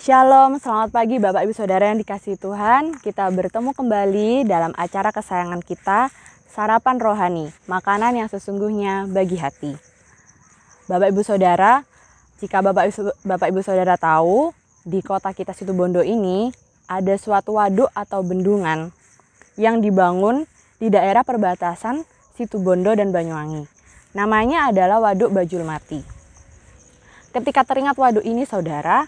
Shalom, selamat pagi Bapak Ibu Saudara yang dikasihi Tuhan. Kita bertemu kembali dalam acara kesayangan kita, Sarapan Rohani, makanan yang sesungguhnya bagi hati. Bapak Ibu Saudara, jika Bapak Ibu Saudara tahu, di kota kita Situbondo ini ada suatu waduk atau bendungan yang dibangun di daerah perbatasan Situbondo dan Banyuwangi. Namanya adalah Waduk Bajulmati. Ketika teringat waduk ini, saudara,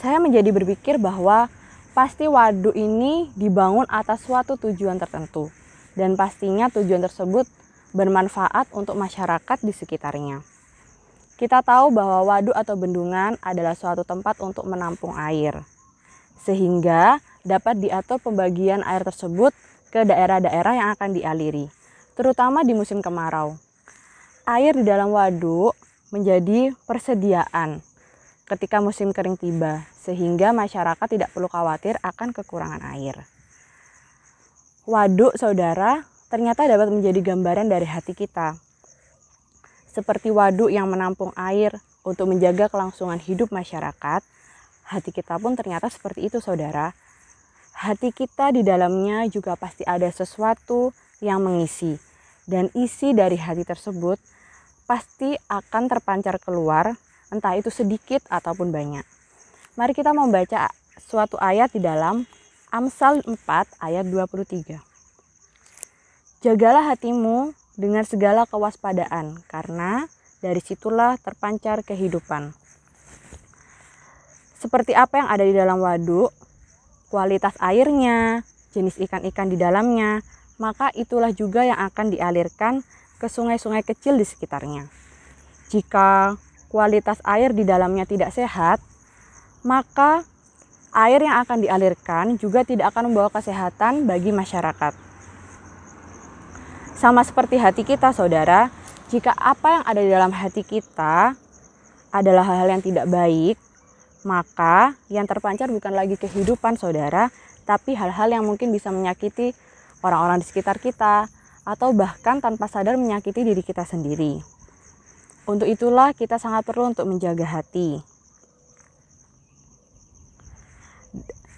saya menjadi berpikir bahwa pasti waduk ini dibangun atas suatu tujuan tertentu. Dan pastinya tujuan tersebut bermanfaat untuk masyarakat di sekitarnya. Kita tahu bahwa waduk atau bendungan adalah suatu tempat untuk menampung air. Sehingga dapat diatur pembagian air tersebut ke daerah-daerah yang akan dialiri. Terutama di musim kemarau. Air di dalam waduk menjadi persediaan ketika musim kering tiba, sehingga masyarakat tidak perlu khawatir akan kekurangan air. Waduk, saudara, ternyata dapat menjadi gambaran dari hati kita. Seperti waduk yang menampung air untuk menjaga kelangsungan hidup masyarakat, hati kita pun ternyata seperti itu, saudara. Hati kita di dalamnya juga pasti ada sesuatu yang mengisi, dan isi dari hati tersebut pasti akan terpancar keluar, entah itu sedikit ataupun banyak. Mari kita membaca suatu ayat di dalam Amsal 4 ayat 23. Jagalah hatimu dengan segala kewaspadaan, karena dari situlah terpancar kehidupan. Seperti apa yang ada di dalam waduk, kualitas airnya, jenis ikan-ikan di dalamnya, maka itulah juga yang akan dialirkan ke sungai-sungai kecil di sekitarnya. Jika kualitas air di dalamnya tidak sehat, maka air yang akan dialirkan juga tidak akan membawa kesehatan bagi masyarakat. Sama seperti hati kita, saudara, jika apa yang ada di dalam hati kita adalah hal-hal yang tidak baik, maka yang terpancar bukan lagi kehidupan, saudara, tapi hal-hal yang mungkin bisa menyakiti orang-orang di sekitar kita, atau bahkan tanpa sadar menyakiti diri kita sendiri. Untuk itulah kita sangat perlu untuk menjaga hati.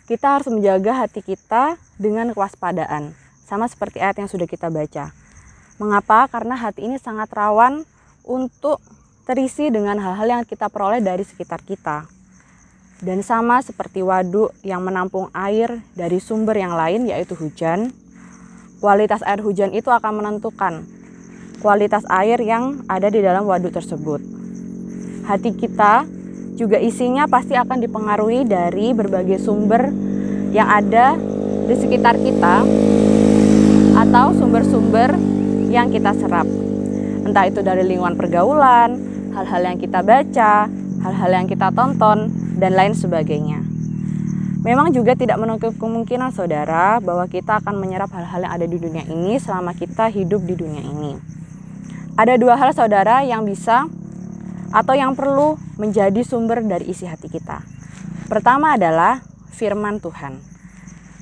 Kita harus menjaga hati kita dengan kewaspadaan, sama seperti ayat yang sudah kita baca. Mengapa? Karena hati ini sangat rawan untuk terisi dengan hal-hal yang kita peroleh dari sekitar kita. Dan sama seperti waduk yang menampung air dari sumber yang lain, yaitu hujan, kualitas air hujan itu akan menentukan kualitas air yang ada di dalam waduk tersebut. Hati kita juga isinya pasti akan dipengaruhi dari berbagai sumber yang ada di sekitar kita atau sumber-sumber yang kita serap. Entah itu dari lingkungan pergaulan, hal-hal yang kita baca, hal-hal yang kita tonton, dan lain sebagainya. Memang juga tidak menutup kemungkinan, saudara, bahwa kita akan menyerap hal-hal yang ada di dunia ini selama kita hidup di dunia ini. Ada dua hal, saudara, yang bisa atau yang perlu menjadi sumber dari isi hati kita. Pertama adalah firman Tuhan.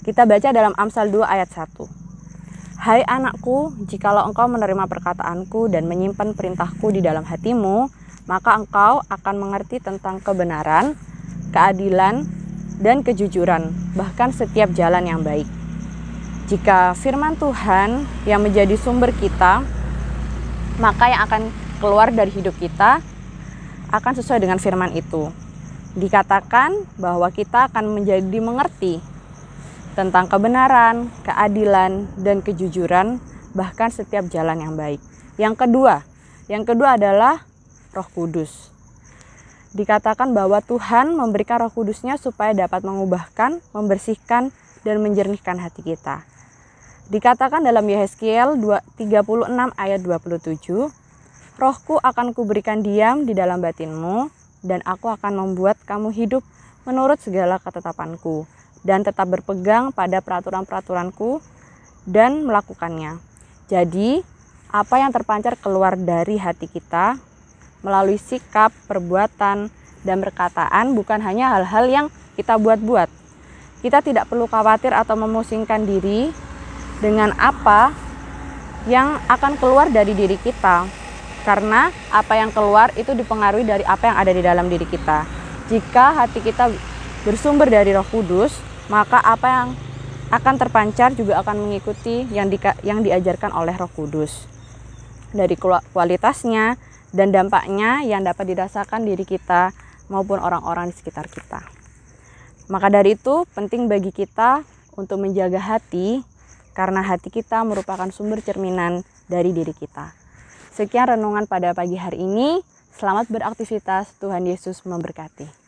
Kita baca dalam Amsal 2 ayat 1. Hai anakku, jikalau engkau menerima perkataanku dan menyimpan perintahku di dalam hatimu, maka engkau akan mengerti tentang kebenaran, keadilan, dan kejujuran, bahkan setiap jalan yang baik. Jika firman Tuhan yang menjadi sumber kita, maka yang akan keluar dari hidup kita akan sesuai dengan firman itu. Dikatakan bahwa kita akan menjadi mengerti tentang kebenaran, keadilan, dan kejujuran, bahkan setiap jalan yang baik. Yang kedua adalah Roh Kudus. Dikatakan bahwa Tuhan memberikan Roh Kudus-Nya supaya dapat mengubahkan, membersihkan, dan menjernihkan hati kita. Dikatakan dalam Yehezkiel 36 ayat 27, Rohku akan kuberikan diam di dalam batinmu, dan aku akan membuat kamu hidup menurut segala ketetapanku, dan tetap berpegang pada peraturan-peraturanku, dan melakukannya. Jadi, apa yang terpancar keluar dari hati kita, melalui sikap, perbuatan, dan perkataan bukan hanya hal-hal yang kita buat-buat. Kita tidak perlu khawatir atau memusingkan diri dengan apa yang akan keluar dari diri kita. Karena apa yang keluar itu dipengaruhi dari apa yang ada di dalam diri kita. Jika hati kita bersumber dari Roh Kudus, maka apa yang akan terpancar juga akan mengikuti yang diajarkan oleh Roh Kudus. Dari kualitasnya dan dampaknya yang dapat dirasakan diri kita maupun orang-orang di sekitar kita. Maka dari itu penting bagi kita untuk menjaga hati, karena hati kita merupakan sumber cerminan dari diri kita. Sekian renungan pada pagi hari ini. Selamat beraktivitas, Tuhan Yesus memberkati.